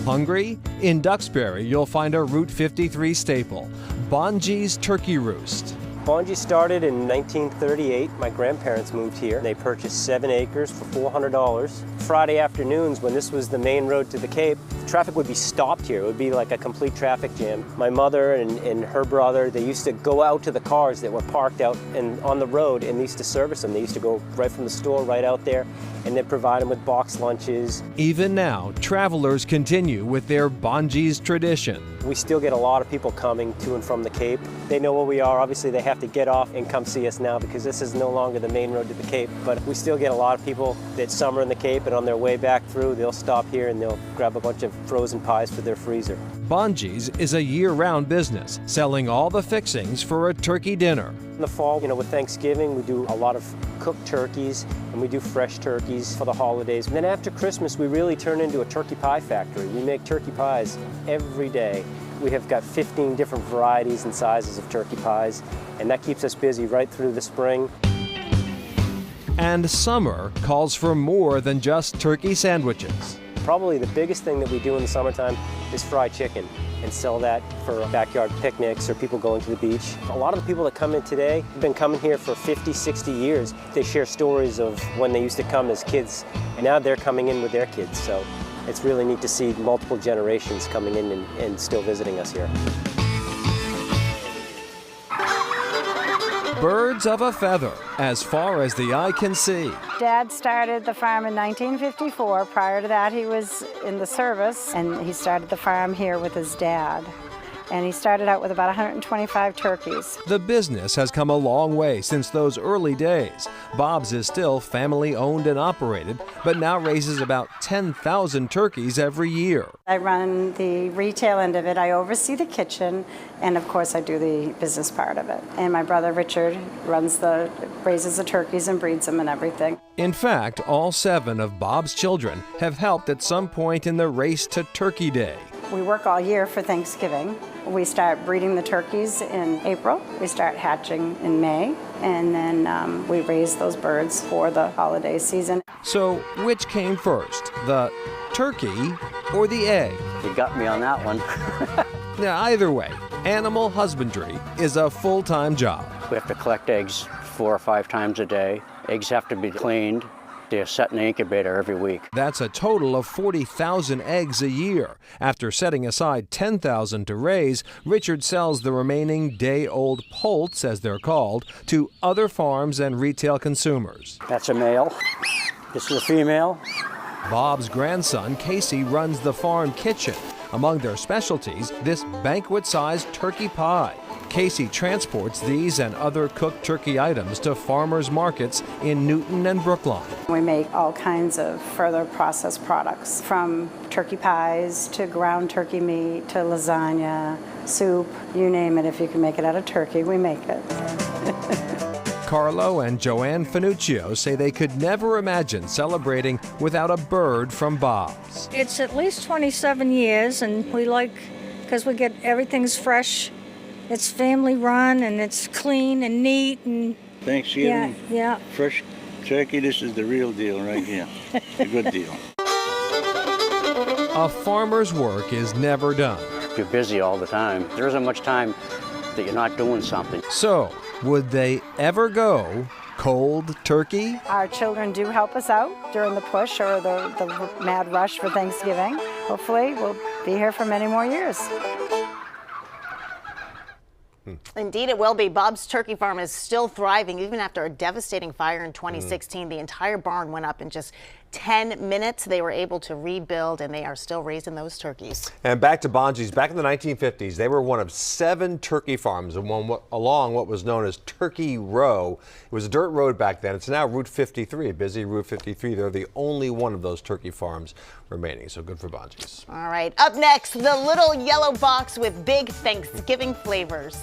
Hungry? In Duxbury, you'll find a Route 53 staple, Bonji's Turkey Roost. Bonji started in 1938. My grandparents moved here. They purchased 7 acres for $400. Friday afternoons, when this was the main road to the Cape, traffic would be stopped here. It would be like a complete traffic jam. My mother and her brother, they used to go out to the cars that were parked out and on the road, and they used to service them. They used to go right from the store right out there and then provide them with boxed lunches. Even now, travelers continue with their Bonji's tradition. We still get a lot of people coming to and from the Cape. They know where we are. Obviously, they have to get off and come see us now because this is no longer the main road to the Cape. But we still get a lot of people that summer in the Cape, and on their way back through, they'll stop here and they'll grab a bunch of frozen pies for their freezer. Bonji's is a year-round business, selling all the fixings for a turkey dinner. In the fall, with Thanksgiving, we do a lot of cooked turkeys, and we do fresh turkeys for the holidays. And then after Christmas, we really turn into a turkey pie factory. We make turkey pies every day. We have got 15 different varieties and sizes of turkey pies, and that keeps us busy right through the spring. And summer calls for more than just turkey sandwiches. Probably the biggest thing that we do in the summertime is fry chicken and sell that for backyard picnics or people going to the beach. A lot of the people that come in today have been coming here for 50, 60 years. They share stories of when they used to come as kids, and now they're coming in with their kids. So it's really neat to see multiple generations coming in and still visiting us here. Birds of a feather, as far as the eye can see. Dad started the farm in 1954. Prior to that, he was in the service, and he started the farm here with his dad. And he started out with about 125 turkeys. The business has come a long way since those early days. Bob's is still family owned and operated, but now raises about 10,000 turkeys every year. I run the retail end of it. I oversee the kitchen, and of course I do the business part of it. And my brother Richard raises the turkeys and breeds them and everything. In fact, all 7 of Bob's children have helped at some point in the race to Turkey Day. We work all year for Thanksgiving. We start breeding the turkeys in April. We start hatching in May, and then we raise those birds for the holiday season. So, which came first, the turkey or the egg? You got me on that one. Now, either way, animal husbandry is a full-time job. We have to collect eggs 4 or 5 times a day. Eggs have to be cleaned. They're set in the incubator every week. That's a total of 40,000 eggs a year. After setting aside 10,000 to raise, Richard sells the remaining day-old poults, as they're called, to other farms and retail consumers. That's a male. This is a female. Bob's grandson, Casey, runs the farm kitchen. Among their specialties, this banquet-sized turkey pie. Casey transports these and other cooked turkey items to farmers markets in Newton and Brookline. We make all kinds of further processed products, from turkey pies to ground turkey meat to lasagna, soup, you name it. If you can make it out of turkey, we make it. Carlo and Joanne Finuccio say they could never imagine celebrating without a bird from Bob's. It's at least 27 years, and we like, because we get everything's fresh. It's family run, and it's clean and neat. And Thanksgiving, yeah. fresh turkey, this is the real deal right here. A good deal. A farmer's work is never done. You're busy all the time. There isn't much time that you're not doing something. So, would they ever go cold turkey? Our children do help us out during the push or the mad rush for Thanksgiving. Hopefully, we'll be here for many more years. Indeed, it will be. Bob's Turkey Farm is still thriving even after a devastating fire in 2016. The entire barn went up in just 10 minutes. They were able to rebuild, and they are still raising those turkeys. And back to Bonji's. Back in the 1950s, they were one of 7 turkey farms along what was known as Turkey Row. It was a dirt road back then. It's now Route 53, a busy Route 53. They're the only one of those turkey farms remaining, so good for Bonji's. All right, up next, the little yellow box with big Thanksgiving flavors.